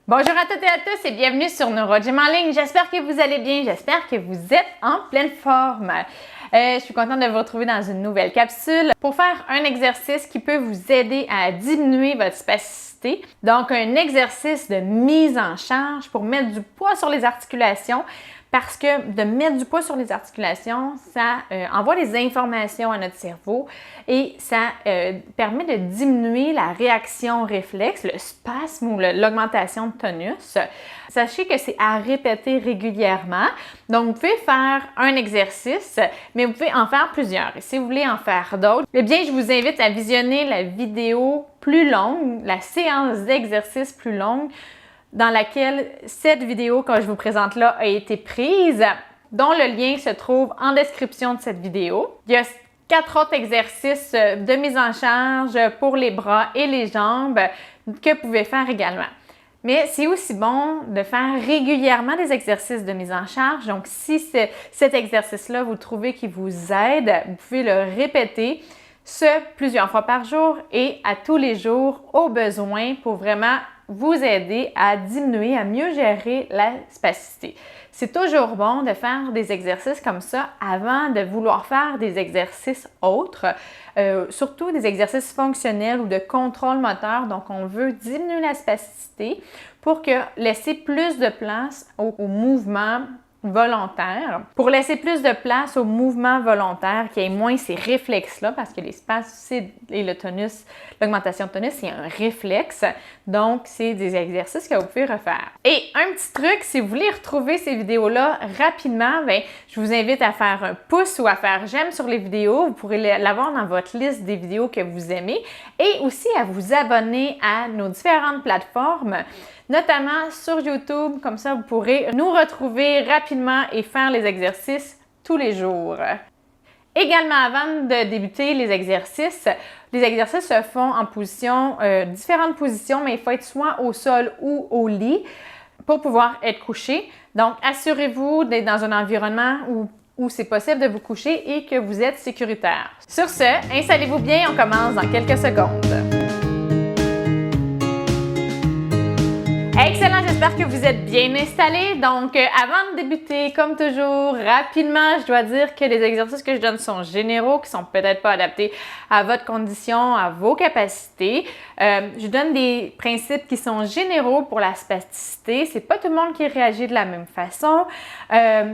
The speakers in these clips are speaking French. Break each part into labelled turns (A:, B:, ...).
A: Bonjour à toutes et à tous et bienvenue sur NeuroGym en ligne. J'espère que vous allez bien, j'espère que vous êtes en pleine forme. Je suis contente de vous retrouver dans une nouvelle capsule pour faire un exercice qui peut vous aider à diminuer votre spasticité. Donc, un exercice de mise en charge pour mettre du poids sur les articulations. Parce que de mettre du poids sur les articulations, ça envoie des informations à notre cerveau et ça permet de diminuer la réaction réflexe, le spasme ou l'augmentation de tonus. Sachez que c'est à répéter régulièrement. Donc, vous pouvez faire un exercice, mais vous pouvez en faire plusieurs. Et si vous voulez en faire d'autres, eh bien, je vous invite à visionner la vidéo plus longue, la séance d'exercice plus longue, dans laquelle cette vidéo que je vous présente là a été prise, dont le lien se trouve en description de cette vidéo. Il y a 4 autres exercices de mise en charge pour les bras et les jambes que vous pouvez faire également. Mais c'est aussi bon de faire régulièrement des exercices de mise en charge. Donc, si cet exercice-là, vous trouvez qu'il vous aide, vous pouvez le répéter plusieurs fois par jour et à tous les jours au besoin pour vraiment vous aider à diminuer, à mieux gérer la spasticité. C'est toujours bon de faire des exercices comme ça avant de vouloir faire des exercices autres, surtout des exercices fonctionnels ou de contrôle moteur. Donc, on veut diminuer la spasticité pour laisser plus de place au mouvement volontaire, pour laisser plus de place au mouvement volontaire, qu'il y ait moins ces réflexes-là, parce que les spasmes et le tonus, l'augmentation de tonus, c'est un réflexe. Donc, c'est des exercices que vous pouvez refaire. Et un petit truc, si vous voulez retrouver ces vidéos-là rapidement, je vous invite à faire un pouce ou à faire j'aime sur les vidéos. Vous pourrez l'avoir dans votre liste des vidéos que vous aimez et aussi à vous abonner à nos différentes plateformes, notamment sur YouTube. Comme ça, vous pourrez nous retrouver rapidement et faire les exercices tous les jours. Également, avant de débuter les exercices se font en différentes positions, mais il faut être soit au sol ou au lit pour pouvoir être couché. Donc, assurez-vous d'être dans un environnement où c'est possible de vous coucher et que vous êtes sécuritaire. Sur ce, installez-vous bien, on commence dans quelques secondes. Excellent, j'espère que vous êtes bien installés. Donc, avant de débuter, comme toujours, rapidement, je dois dire que les exercices que je donne sont généraux, qui sont peut-être pas adaptés à votre condition, à vos capacités. Je donne des principes qui sont généraux pour la spasticité. C'est pas tout le monde qui réagit de la même façon.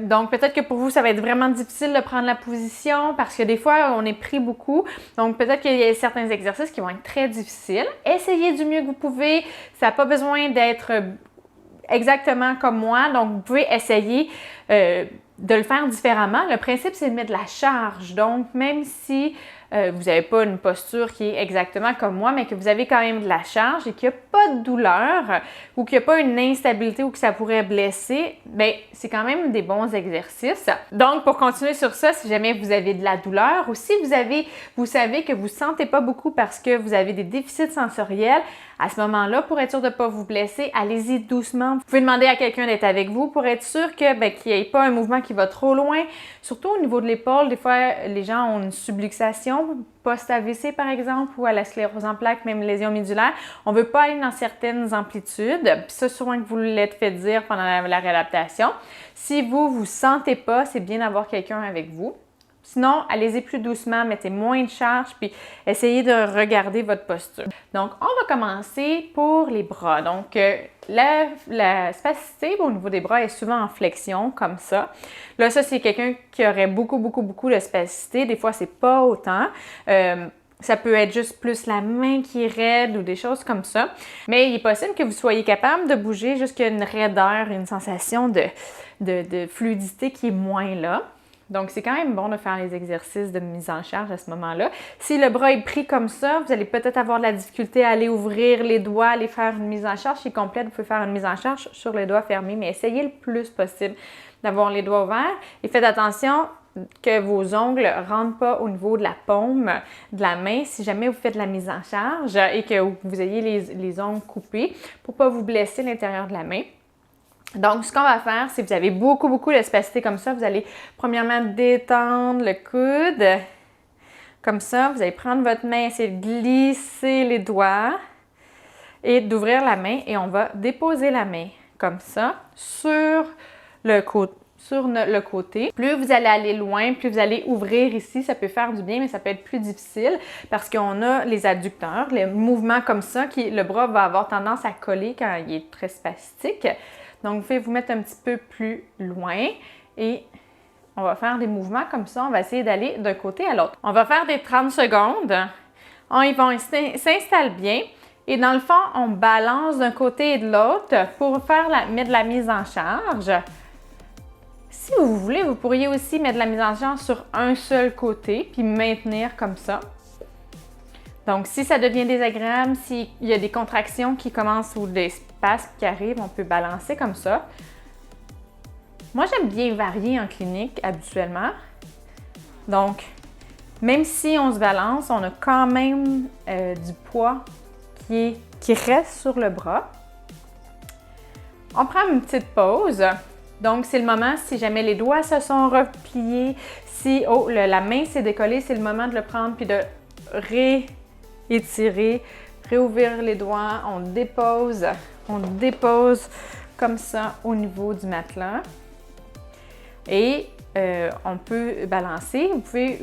A: Donc, peut-être que pour vous, ça va être vraiment difficile de prendre la position parce que des fois, on est pris beaucoup. Donc, peut-être qu'il y a certains exercices qui vont être très difficiles. Essayez du mieux que vous pouvez. Ça n'a pas besoin d'être exactement comme moi. Donc, vous pouvez essayer de le faire différemment. Le principe, c'est de mettre de la charge. Donc, même si vous n'avez pas une posture qui est exactement comme moi, mais que vous avez quand même de la charge et qu'il n'y a pas de douleur ou qu'il n'y a pas une instabilité ou que ça pourrait blesser, bien, c'est quand même des bons exercices. Donc, pour continuer sur ça, si jamais vous avez de la douleur ou si vous savez que vous ne sentez pas beaucoup parce que vous avez des déficits sensoriels, à ce moment-là, pour être sûr de ne pas vous blesser, allez-y doucement. Vous pouvez demander à quelqu'un d'être avec vous pour être sûr qu'il n'y ait pas un mouvement qui va trop loin. Surtout au niveau de l'épaule, des fois, les gens ont une subluxation post-AVC, par exemple, ou à la sclérose en plaques, même lésion médulaire. On ne veut pas aller dans certaines amplitudes. Puis ça, souvent que vous l'êtes fait dire pendant la réadaptation. Si vous ne sentez pas, c'est bien d'avoir quelqu'un avec vous. Sinon, allez-y plus doucement, mettez moins de charge, puis essayez de regarder votre posture. Donc, on va commencer pour les bras. Donc, la spasticité au niveau des bras est souvent en flexion, comme ça. Là, ça, c'est quelqu'un qui aurait beaucoup de spasticité. Des fois, c'est pas autant. Ça peut être juste plus la main qui est raide ou des choses comme ça. Mais il est possible que vous soyez capable de bouger jusqu'à une raideur, une sensation de fluidité qui est moins là. Donc, c'est quand même bon de faire les exercices de mise en charge à ce moment-là. Si le bras est pris comme ça, vous allez peut-être avoir de la difficulté à aller ouvrir les doigts, aller faire une mise en charge qui est complète. Vous pouvez faire une mise en charge sur les doigts fermés, mais essayez le plus possible d'avoir les doigts ouverts. Et faites attention que vos ongles ne rentrent pas au niveau de la paume de la main si jamais vous faites la mise en charge et que vous ayez les ongles coupés pour ne pas vous blesser l'intérieur de la main. Donc, ce qu'on va faire, c'est que vous avez beaucoup de spasticité comme ça. Vous allez premièrement détendre le coude. Comme ça, vous allez prendre votre main, essayer de glisser les doigts. et d'ouvrir la main et on va déposer la main comme ça sur le côté. Plus vous allez aller loin, plus vous allez ouvrir ici, ça peut faire du bien, mais ça peut être plus difficile parce qu'on a les adducteurs, les mouvements comme ça, le bras va avoir tendance à coller quand il est très spastique. Donc, vous pouvez vous mettre un petit peu plus loin et on va faire des mouvements comme ça. On va essayer d'aller d'un côté à l'autre. On va faire des 30 secondes. Ils vont s'installer bien. Et dans le fond, on balance d'un côté et de l'autre pour mettre de la mise en charge. Si vous voulez, vous pourriez aussi mettre de la mise en charge sur un seul côté puis maintenir comme ça. Donc, si ça devient désagréable, s'il y a des contractions qui commencent ou des spasmes qui arrivent, on peut balancer comme ça. Moi, j'aime bien varier en clinique habituellement. Donc, même si on se balance, on a quand même du poids qui reste sur le bras. On prend une petite pause. Donc, c'est le moment, si jamais les doigts se sont repliés, si la main s'est décollée, c'est le moment de le prendre puis de réétirer, réouvrir les doigts. On dépose comme ça au niveau du matelas. Et on peut balancer. Vous pouvez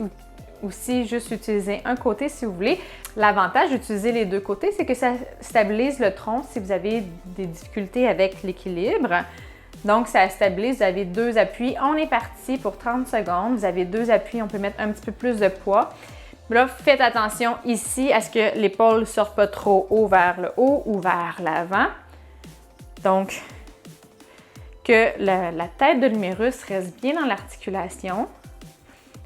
A: aussi juste utiliser un côté si vous voulez. L'avantage d'utiliser les deux côtés, c'est que ça stabilise le tronc si vous avez des difficultés avec l'équilibre. Donc, ça stabilise, vous avez deux appuis. On est parti pour 30 secondes. Vous avez deux appuis, on peut mettre un petit peu plus de poids. Là, faites attention ici à ce que l'épaule ne sorte pas trop haut vers le haut ou vers l'avant. Donc, que la tête de l'humérus reste bien dans l'articulation.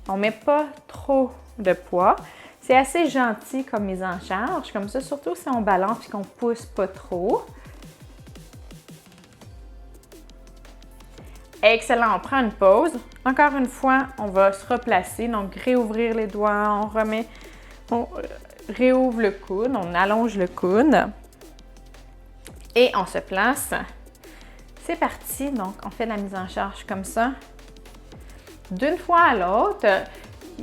A: On ne met pas trop de poids. C'est assez gentil comme mise en charge, comme ça, surtout si on balance et qu'on ne pousse pas trop. Excellent, on prend une pause. Encore une fois, on va se replacer, donc réouvrir les doigts, on réouvre le coude, on allonge le coude et on se place. C'est parti, donc on fait la mise en charge comme ça. D'une fois à l'autre,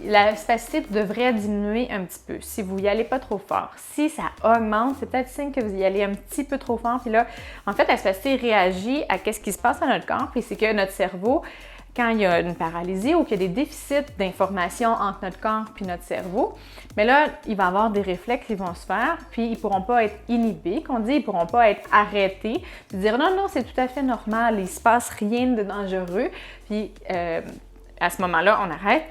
A: la spasticité devrait diminuer un petit peu si vous n'y allez pas trop fort. Si ça augmente, c'est peut-être signe que vous y allez un petit peu trop fort. Puis là, en fait, la spasticité réagit à ce qui se passe dans notre corps. Puis c'est que notre cerveau, quand il y a une paralysie ou qu'il y a des déficits d'information entre notre corps puis notre cerveau, mais là, il va y avoir des réflexes qui vont se faire, puis ils ne pourront pas être inhibés, qu'on dit, ils ne pourront pas être arrêtés, puis dire non, c'est tout à fait normal, il ne se passe rien de dangereux, puis à ce moment-là, on arrête.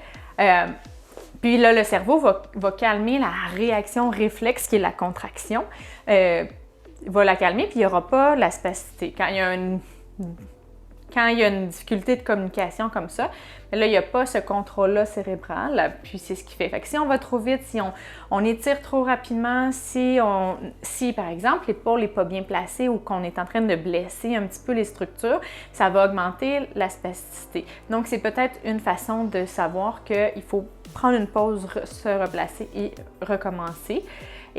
A: Puis là, le cerveau va calmer la réaction réflexe qui est la contraction, va la calmer, puis il n'y aura pas la spasticité. Quand il y a une difficulté de communication comme ça, là, il n'y a pas ce contrôle-là cérébral, puis c'est ce qui fait. Fait que si on va trop vite, si on étire trop rapidement, si par exemple, l'épaule n'est pas bien placée ou qu'on est en train de blesser un petit peu les structures, ça va augmenter la spasticité. Donc, c'est peut-être une façon de savoir qu'il faut prendre une pause, se replacer et recommencer.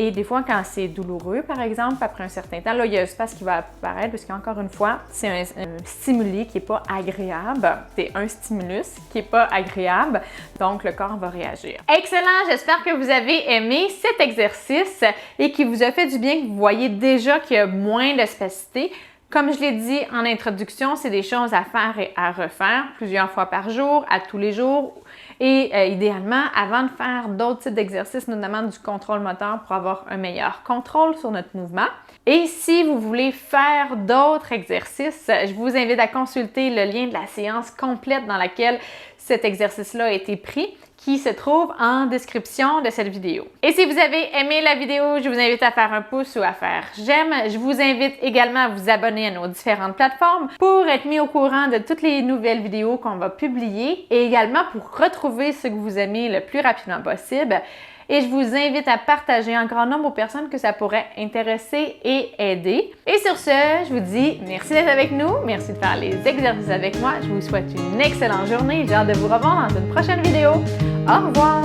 A: Et des fois, quand c'est douloureux, par exemple, après un certain temps, là, il y a un espace qui va apparaître parce qu'encore une fois, c'est un stimuli qui n'est pas agréable. C'est un stimulus qui n'est pas agréable. Donc, le corps va réagir. Excellent! J'espère que vous avez aimé cet exercice et qu'il vous a fait du bien, que vous voyez déjà qu'il y a moins de spasticité. Comme je l'ai dit en introduction, c'est des choses à faire et à refaire plusieurs fois par jour, à tous les jours. Et idéalement, avant de faire d'autres types d'exercices, notamment du contrôle moteur pour avoir un meilleur contrôle sur notre mouvement. Et si vous voulez faire d'autres exercices, je vous invite à consulter le lien de la séance complète dans laquelle cet exercice-là a été pris, qui se trouve en description de cette vidéo. Et si vous avez aimé la vidéo, je vous invite à faire un pouce ou à faire j'aime. Je vous invite également à vous abonner à nos différentes plateformes pour être mis au courant de toutes les nouvelles vidéos qu'on va publier et également pour retrouver ce que vous aimez le plus rapidement possible. Et je vous invite à partager un grand nombre aux personnes que ça pourrait intéresser et aider. Et sur ce, je vous dis merci d'être avec nous, merci de faire les exercices avec moi. Je vous souhaite une excellente journée. J'ai hâte de vous revoir dans une prochaine vidéo. Au revoir!